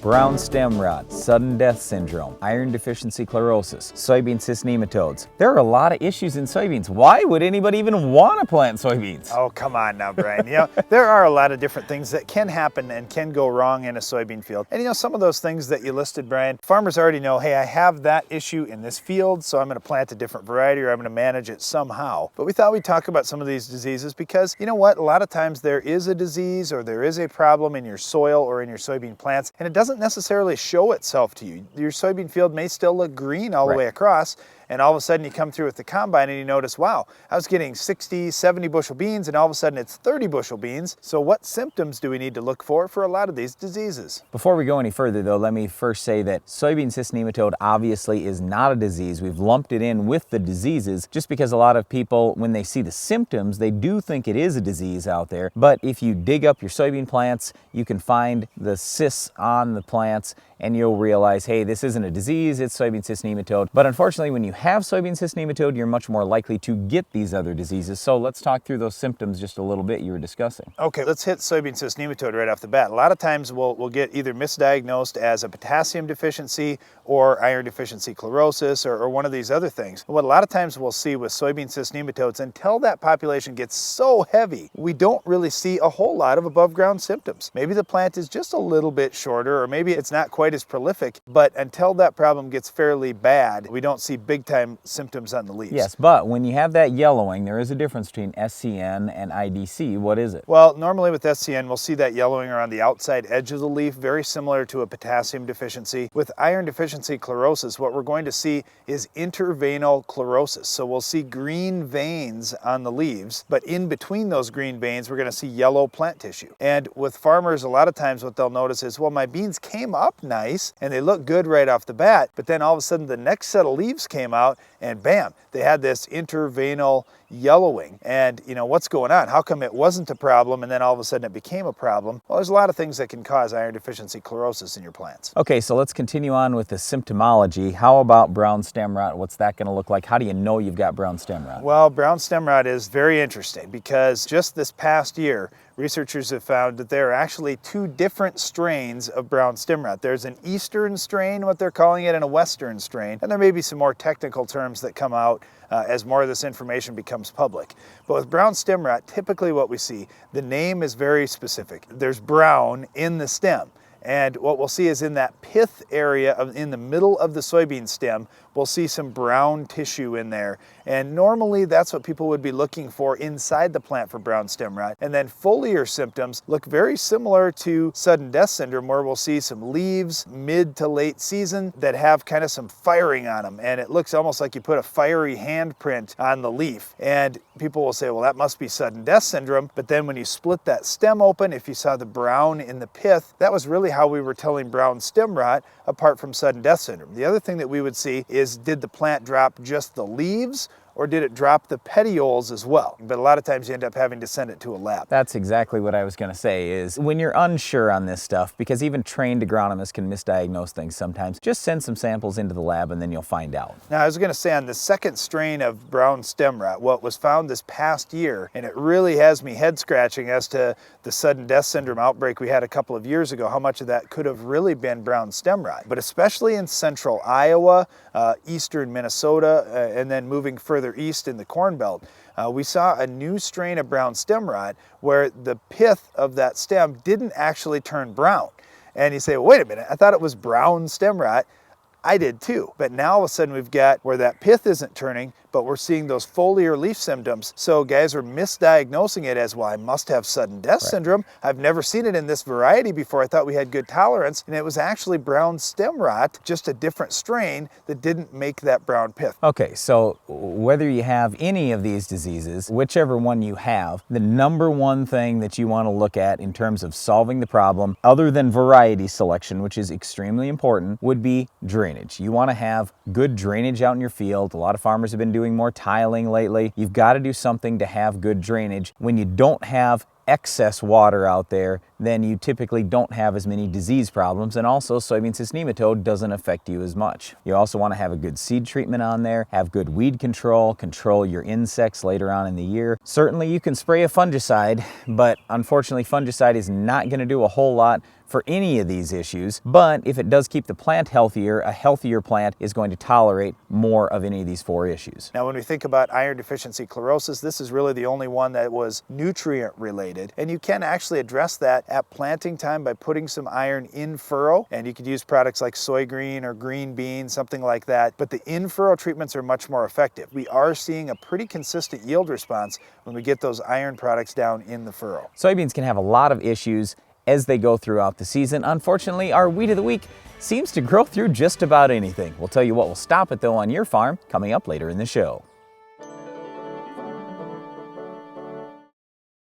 brown stem rot, sudden death syndrome, iron deficiency chlorosis, soybean cyst nematodes. There are a lot of issues in soybeans. Why would anybody even want to plant soybeans? Oh, come on now, Brian. There are a lot of different things that can happen and can go wrong in a soybean field. And some of those things that you listed, Brian, farmers already know, hey, I have that issue in this field, so I'm going to plant a different variety or I'm going to manage it somehow. But we thought we'd talk about some of these diseases because you know what? A lot of times there is a disease or there is a problem in your soil or in your soybean plants, and it doesn't necessarily show itself to you. Your soybean field may still look green all the way across, and all of a sudden you come through with the combine and you notice, wow, I was getting 60, 70 bushel beans and all of a sudden it's 30 bushel beans. So what symptoms do we need to look for a lot of these diseases? Before we go any further though, let me first say that soybean cyst nematode obviously is not a disease. We've lumped it in with the diseases just because a lot of people, when they see the symptoms, they do think it is a disease out there. But if you dig up your soybean plants, you can find the cysts on the plants and you'll realize, hey, this isn't a disease, it's soybean cyst nematode. But unfortunately, when you have soybean cyst nematode, you're much more likely to get these other diseases. So let's talk through those symptoms just a little bit you were discussing. Okay, let's hit soybean cyst nematode right off the bat. A lot of times we'll get either misdiagnosed as a potassium deficiency or iron deficiency chlorosis or one of these other things. What a lot of times we'll see with soybean cyst nematodes, until that population gets so heavy, we don't really see a whole lot of above ground symptoms. Maybe the plant is just a little bit shorter, or maybe it's not quite as prolific, but until that problem gets fairly bad, we don't see big time symptoms on the leaves. Yes, but when you have that yellowing, there is a difference between SCN and IDC. What is it? Well, normally with SCN, we'll see that yellowing around the outside edge of the leaf, very similar to a potassium deficiency. With iron deficiency chlorosis, what we're going to see is interveinal chlorosis. So we'll see green veins on the leaves, but in between those green veins, we're going to see yellow plant tissue. And with farmers, a lot of times what they'll notice is, well, my beans came up nice and they look good right off the bat, but then all of a sudden the next set of leaves came out and bam, they had this interveinal yellowing. And what's going on? How come it wasn't a problem and then all of a sudden it became a problem? Well, there's a lot of things that can cause iron deficiency chlorosis in your plants. Okay, so let's continue on with the symptomology. How about brown stem rot? What's that going to look like? How do you know you've got brown stem rot? Well, brown stem rot is very interesting because just this past year, researchers have found that there are actually two different strains of brown stem rot. There's an eastern strain, what they're calling it, and a western strain. And there may be some more technical terms that come out as more of this information becomes public. But with brown stem rot, typically what we see, the name is very specific. There's brown in the stem. And what we'll see is in that pith area in the middle of the soybean stem, we'll see some brown tissue in there. And normally that's what people would be looking for inside the plant for brown stem rot. And then foliar symptoms look very similar to sudden death syndrome, where we'll see some leaves mid to late season that have kind of some firing on them. And it looks almost like you put a fiery handprint on the leaf. And people will say, well, that must be sudden death syndrome. But then when you split that stem open, if you saw the brown in the pith, that was really how we were telling brown stem rot apart from sudden death syndrome. The other thing that we would see is, did the plant drop just the leaves or did it drop the petioles as well? But a lot of times you end up having to send it to a lab. That's exactly what I was going to say, is when you're unsure on this stuff, because even trained agronomists can misdiagnose things sometimes, just send some samples into the lab and then you'll find out. Now, I was going to say, on the second strain of brown stem rot, what was found this past year, and it really has me head scratching as to the sudden death syndrome outbreak we had a couple of years ago, how much of that could have really been brown stem rot. But especially in central Iowa, eastern Minnesota, and then moving further east in the Corn Belt, we saw a new strain of brown stem rot where the pith of that stem didn't actually turn brown. And you say, well, wait a minute, I thought it was brown stem rot. I did too. But now all of a sudden we've got where that pith isn't turning, but we're seeing those foliar leaf symptoms. So guys are misdiagnosing it as, well, I must have sudden death syndrome. I've never seen it in this variety before. I thought we had good tolerance. And it was actually brown stem rot, just a different strain that didn't make that brown pith. Okay, so whether you have any of these diseases, whichever one you have, the number one thing that you want to look at in terms of solving the problem, other than variety selection, which is extremely important, would be drainage. You want to have good drainage out in your field. A lot of farmers have been doing more tiling lately. You've got to do something to have good drainage. When you don't have excess water out there, then you typically don't have as many disease problems, and also soybean cyst nematode doesn't affect you as much. You also want to have a good seed treatment on there, have good weed control, control your insects later on in the year. Certainly you can spray a fungicide, but unfortunately fungicide is not going to do a whole lot for any of these issues, but if it does keep the plant healthier, a healthier plant is going to tolerate more of any of these 4 issues. Now when we think about iron deficiency chlorosis, this is really the only one that was nutrient related, and you can actually address that at planting time by putting some iron in furrow, and you could use products like soy green or green bean, something like that, but the in furrow treatments are much more effective. We are seeing a pretty consistent yield response when we get those iron products down in the furrow. Soybeans can have a lot of issues as they go throughout the season. Unfortunately, our Weed of the Week seems to grow through just about anything. We'll tell you what will stop it though on your farm coming up later in the show.